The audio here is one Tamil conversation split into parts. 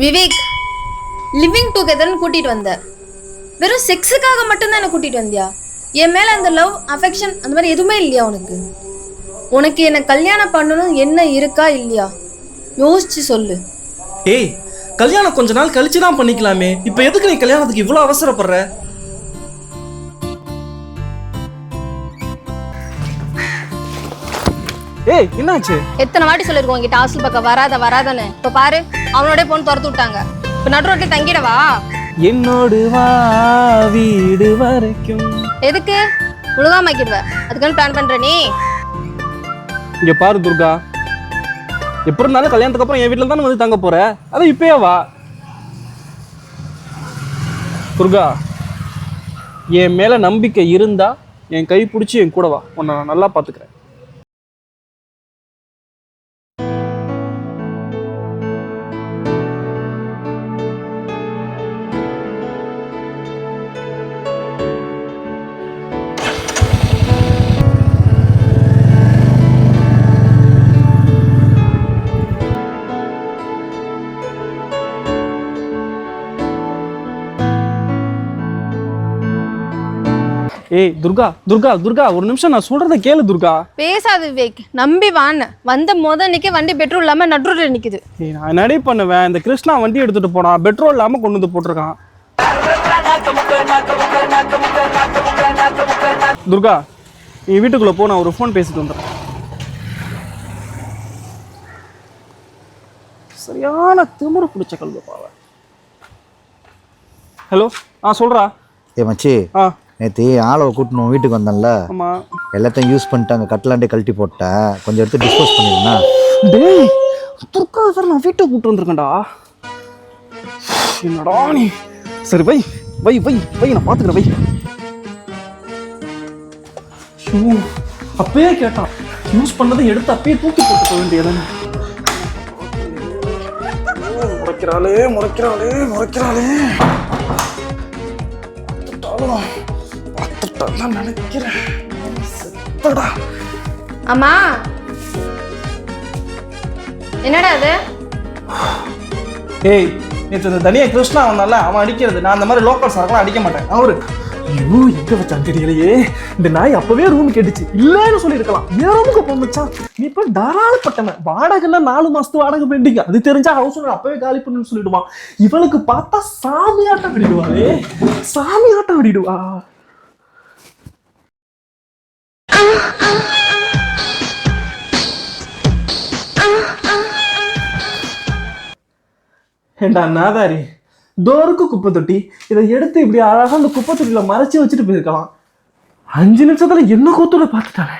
விவேக், லிவிங் டுகெதர்னு கூட்டிட்டு வந்த. வெறும் செக்ஸுக்காக மட்டும்தான் என்ன கூட்டிட்டு வந்தியா? என் மேல அந்த லவ் அஃபெக்ஷன் அந்த மாதிரி எதுவுமே இல்லையா உனக்கு? உனக்கு என்ன கல்யாணம் பண்ணணும் என்ன இருக்கா இல்லையா? யோசிச்சு சொல்லு. ஏய், கல்யாணம் கொஞ்ச நாள் கழிச்சு தான் பண்ணிக்கலாமே. இப்ப எதுக்கு நீ கல்யாணத்துக்கு இவ்வளவு அவசரப்படுற? ஏய், என்னாச்சு? எத்தனை வாட்டி சொல்லிருக்கோம் உங்ககிட்ட ஹாஸ்டல் பக்கம் வராதன்னு. இப்ப பாரு, அவனோட பொண்ணு துரத்து விட்டாங்க. இப்ப நடு ரோட்ல தங்கிடவா? என்னோடு வா வீடு வரைக்கும். எதுக்கு முழுகாமக்கிடுவ? அதுக்கான பிளான் பண்ற நீ? இங்க பாரு துர்கா, எப்படி இருந்தாலும் கல்யாணத்துக்கு அப்புறம் என் வீட்டுல தானே வந்து தங்க போற. அதான் இப்பயே வா. துர்கா, என் மேல நம்பிக்கை இருந்தா என் கை பிடிச்சி என் கூட வா. உன்னை நான் நல்லா பாத்துக்கிறேன். ஏய் துர்கா, துர்கா, துர்கா, ஒரு நிமிஷம் நான் சொல்றத கேளு துர்கா. பேசாது விவேக், நம்பி வான்னு வந்த நிக்க வண்டி பெட்ரோல் இல்லாம நடுரோட்ல நிக்குது. ஏய், நான் என்னடி பண்ணுவேன்? இந்த கிருஷ்ணா வண்டி எடுத்துட்டு போனா பெட்ரோல் இல்லாம கொண்டு வந்து போட்டிருக்கான். துர்கா, நீ வீட்டுக்குள்ள போ, நான் ஒரு ஃபோன் பேசிட்டு வந்துடுறேன். சரியான திமிரு பிடிச்ச கல்வி பாவ. ஹலோ, சொல்றா. ஏ மச்சி, நேற்று ஆளவை கூட்டணும் வீட்டுக்கு வந்தேன்ல, எல்லாத்தையும் யூஸ் பண்ணிட்டாங்க. கட்டலாண்டே கழட்டி போட்டேன். கொஞ்சம் எடுத்து டிஸ்போஸ் பண்ணிருந்தா. டேய் துர்கா, சார் நான் வீட்டை கூப்பிட்டு வந்திருக்கேன்டா. என்னடா நீ? சரி வை வை வை வை, நான் பார்த்துக்கிறேன் வை. அப்பயே கேட்டான், யூஸ் பண்ணதை எடுத்து அப்பயே தூக்கி போட்டுக்க வேண்டியதானே. முறைக்கிறாளே முறைக்கிறாளே முறைக்கிறாளே. நினைக்கிறேன். அம்மா, என்னடா அது? ஏய், நேற்று இந்த தனியா கிருஷ்ணா வந்தால, அவன் அடிக்கிறது. நான் அந்த மாதிரி லோக்கல் சார்லாம் அடிக்க மாட்டேன். அவரு ஐயோ எங்க வச்சான் தெரியலையே. இந்த நாய் அப்பவே ரூம் கேட்டுச்சு, இல்லன்னு சொல்லியிருக்கலாம். ஏன் ரூமுக்கு போச்சான்? நீ இப்ப தாராளப்பட்டவன். வாடகைன்னா 4 மாசத்து வாடகை பெண்டிங். அது தெரிஞ்சா ஹவுஸ் ஓனர் அப்பவே காலி பண்ணுன்னு சொல்லிடுவான். இவளுக்கு பார்த்தா சாமி ஆட்டம் விடுவாளே, சாமி ஆட்டம் விடுவா. ஏண்டா நாதாரி, தோருக்கு குப்பை தொட்டி, இதை எடுத்து இப்படி அழகா அந்த குப்பை தொட்டியில மறைச்சி வச்சுட்டு போயிருக்கலாம். 5 நிமிஷத்துல என்ன கூத்தோட பார்த்துட்டானே.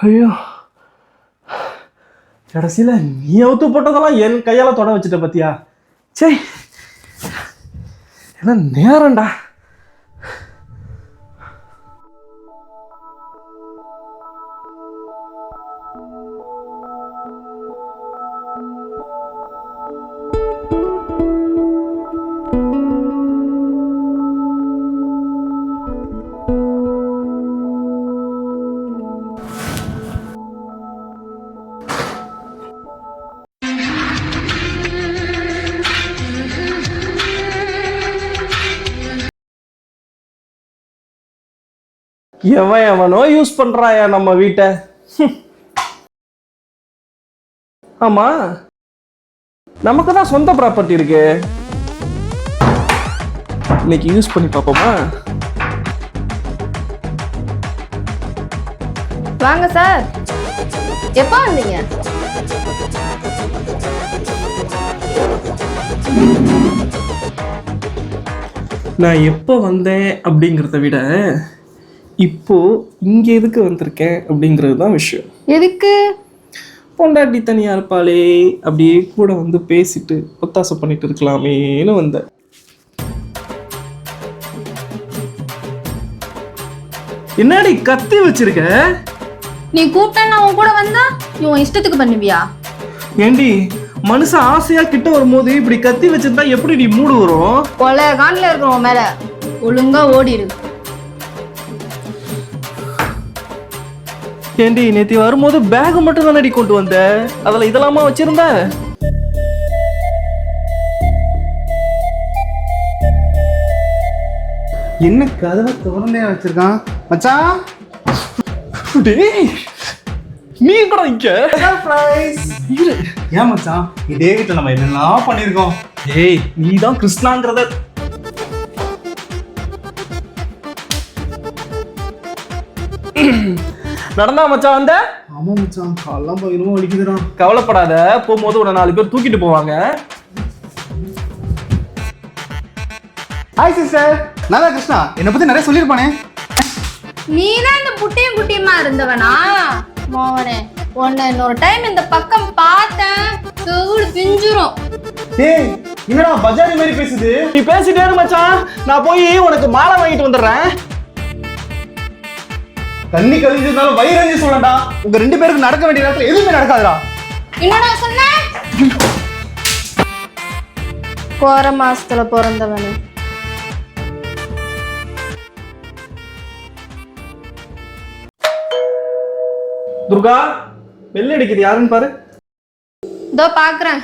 ஐயோ, கடைசியில நீ அவுத்து போட்டதெல்லாம் என் கையால தொட வச்சுட்ட பத்தியா? சே, என்ன நேரம்டா. எவனோ யூஸ் பண்றாயா நம்ம வீட்டை. ஆமா, நமக்கு தான் சொந்த ப்ராப்பர்ட்டி இருக்கு. இன்னைக்கு யூஸ் பண்ணி பார்ப்போமா? வாங்க சார். எப்போ வந்தீங்க? நான் எப்போ வந்தேன் அப்படிங்கிறத விட இப்போ இங்க எதுக்கு வந்திருக்கேன் அப்படிங்கிறது தான் விஷயம். எதுக்கு? பொண்டாட்டி தனியா இருப்பாளே, அப்படியே கூட வந்து பேசிட்டு ஒத்தாசை பண்ணிட்டு இருக்கலாமேன்னு வந்தேன். என்னடி கத்தி வச்சிருக்க? நீ கூப்பிட்டா நான் உன் கூட வந்தா நீ உன் இஷ்டத்துக்கு பண்ணுவியா? ஏண்டி, மனுஷன் ஆசையா கிட்ட வரும்போது இப்படி கத்தி வச்சிருந்தா எப்படி நீ மூடு வரும்? கொலை காண்டில் இருக்கிறவன் மேல ஒழுங்கா ஓடிடு. ஏண்டி, நேத்தி வரும்போது பேக் மட்டும் தானடி கொண்டு வந்த, அதுல இதெல்லாமா வச்சிருந்த? என்ன கதவை திறந்தே வச்சிருக்கான் மச்சான். டேய் நீ கூட இங்க சர்ப்ரைஸ். ஏன் மச்சான், இதே வீட்டில் நம்ம என்னெல்லாம் பண்ணியிருக்கோம். ஏய் நீ தான் கிருஷ்ணாங்கிறத நடந்தா மச்சான் வந்த. ஆமா மச்சான், காலெல்லாம் பயங்கரமா வலிக்குதுடா. கவலைப்படாத, போகும்போது உன்னை 4 பேர் தூக்கிட்டு போவாங்க. Hi sister. நல்லா கிருஷ்ணா என்னை பத்தி நிறைய சொல்லியிருப்பானே. நீதான் இந்த புட்டியும் குட்டியுமா இருந்தவனா? மோனே உன்னை இன்னொரு டைம் இந்த பக்கம் பார்த்தேன் தூள் பிஞ்சிரும். டேய் என்னடா பஜாரி மாதிரி பேசுது. நீ பேசிட்டே இரு மச்சான், நான் போய் உனக்கு மாலை வாங்கிட்டு வந்துடுறேன். தண்ணி கழிஞ்சிருந்தாலும் வயிறஞ்சி சொல்லண்டா. உங்க 2 பேருக்கு நடக்க வேண்டிய நேரத்துல எதுவுமே நடக்காதுடா. என்னடா சொன்ன? போற மாசத்துல பிறந்தவனு. துர்கா வெள்ளை அடிக்குது, யாருன்னு பாரு. இதோ பாக்குறேன்.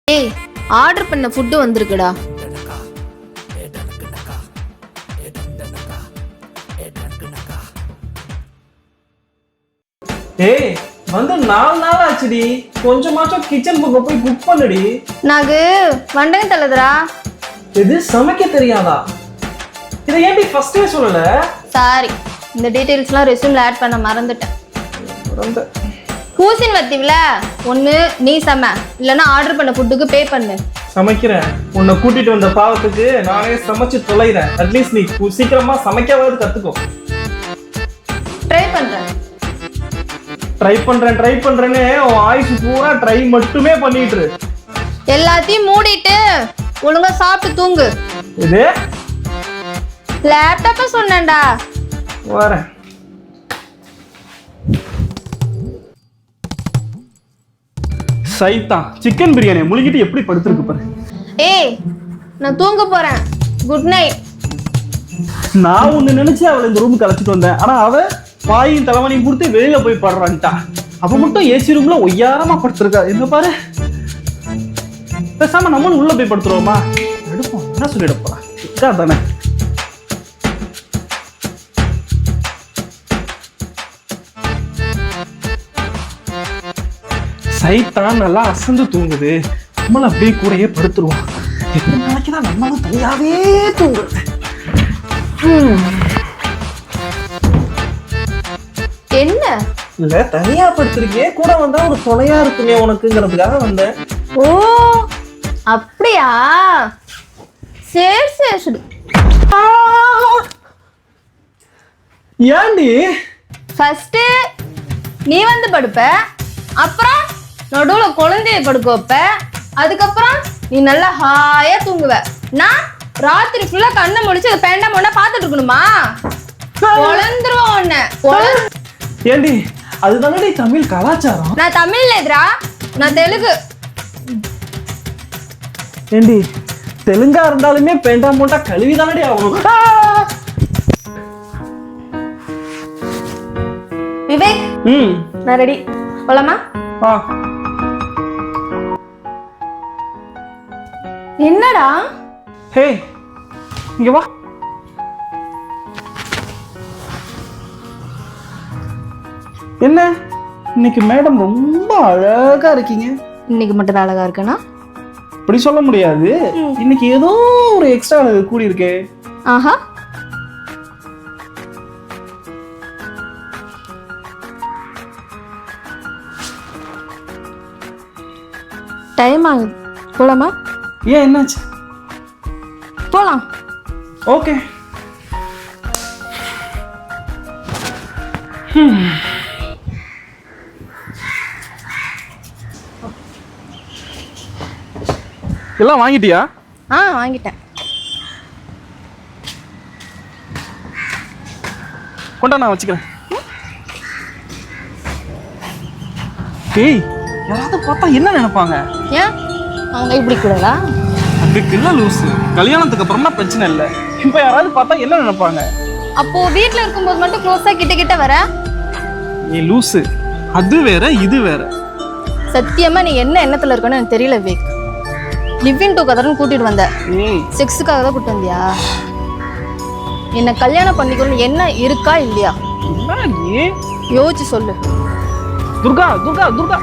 ஏய் ஆர்டர் பண்ண ஃபுட்டு வந்திருக்குடா. ஏய் வந்து 4 நாள் ஆச்சுடி, கொஞ்சமாச்சும் கிச்சன் புக்கை போய் குக் பண்ணுடி. நாகு வண்டகம் தள்ளதுடா. இது சமைக்க தெரியாதா? இதை ஏன்டி ஃபர்ஸ்டே சொல்லல? சாரி, இந்த டீடைல்ஸ்லாம் ரெஸ்யூம்ல ஆட் பண்ண மறந்துட்டேன். கூசின் வத்திவில ஒன்று நீ சம, இல்லைன்னா ஆர்டர் பண்ண ஃபுட்டுக்கு பே பண்ணு. சமைக்கிறேன். உன்னை கூட்டிட்டு வந்த பாவத்துக்கு நானே சமைச்சு தொலைகிறேன். அட்லீஸ்ட் நீ சீக்கிரமா சமைக்காவது கத்துக்கோ. ட்ரை பண்றேன். ட்ரை பண்றேன்னு உன் ஆயுசு பூரா ட்ரை மட்டுமே பண்ணிட்டு இரு. எல்லாத்தையும் மூடிட்டு ஒழுங்கா சாப்பிட்டு தூங்கு. இது லேப்டாப்ப சொன்னேன்டா. வரேன். சைத்தான் சிக்கன் பிரியாணி முழுங்கிட்டு எப்படி படுத்துருக்கு பாரு. ஏய் நான் தூங்க போறேன். Good night. நான் ஒண்ணு நினைச்சு அவளை இந்த ரூமுக்கு அழைச்சிட்டு வந்தேன், ஆனா அவ வாயும் தலைவனையும் கொடுத்து வெளியில போய் படுறான்ட்டா. அவ மட்டும் ஏசி ரூம்ல ஒய்யாரமா படுத்திருக்கா. என்ன பாரு, பேசாம நம்மளும் உள்ள போய் படுத்துருவோமா? எடுப்போம், என்ன சொல்லிட போறா தானே. சைத்தான் நல்லா அசந்து தூங்குது, நம்மளும் அப்படியே கூடயே படுத்துருவோம். எத்தனை நாளைக்குதான் நம்மளும் தனியாவே தூங்குறது? என்ன இல்ல தனியா படுத்திருக்கே, கூட வந்தா ஒரு துணையா இருக்குமே உனக்குங்கிறதுக்காக வந்தேன். ஓ அப்படியா? சரி சரி சரி. ஏண்டி ஃபர்ஸ்ட் நீ வந்து படுப்ப, அப்புறம் நடுவுல குழந்தைய படுக்க வைப்ப, அதுக்கப்புறம் நீ நல்லா ஹாயா தூங்குவ. நான் ராத்திரி ஃபுல்லா கண்ணை முடிச்சு அதை பேண்டா மொண்டா பாத்துட்டு இருக்கணுமா? குழந்துருவோம் உன்னை. ஏண்டி அதுதானே தமிழ் கலாச்சாரம். நான் தமிழ்ல எதிரா, நான் தெலுங்கு. ஏண்டி தெலுங்கா இருந்தாலுமே பேண்டா மோட்டா கழுவி தானடி ஆகணும். விவேக் நான் ரெடி, போலாமா? என்னடா? ஹே இங்க வா. என்ன இன்னைக்கு மேடம் ரொம்ப அழகா இருக்கீங்க. இன்னைக்கு மட்டும் தான் அழகா இருக்கனா? அப்படி சொல்ல முடியாது, இன்னைக்கு ஏதோ ஒரு எக்ஸ்ட்ரா கூடி இருக்கே. ஆஹா, டைம் ஆகுது, போலாமா? ஏன் என்னாச்சு? போலாம். ஓகே. எல்லாம் வாங்கிட்டியா? வாங்கிட்டேன். கொண்டா, நான் வச்சுக்கிறேன். ஏய் யாராவது பார்த்தா என்ன நினைப்பாங்க? ஏன் அவங்க இப்படி கூடலா? அதுக்கு இல்ல லூசு, கல்யாணத்துக்கு அப்புறமா பிரச்சனை இல்லை, இப்ப யாராவது பார்த்தா என்ன நினைப்பாங்க? அப்போ வீட்ல இருக்கும்போது மட்டும் க்ளோஸா கிட்ட கிட்ட வர. நீ லூசு, அது வேற இது வேற. சத்தியமா நீ என்ன எண்ணத்துல இருக்கன்னு எனக்கு தெரியல விவேக். லிவிங் டுகெதர்னு கூட்டிட்டு வந்த, செக்ஸுக்காக தான் கூட்டிட்டு வந்தியா? என்ன கல்யாணம் பண்ணிக்கணும்னு என்ன இருக்கா இல்லையா? யோசிச்சு சொல்லு. துர்கா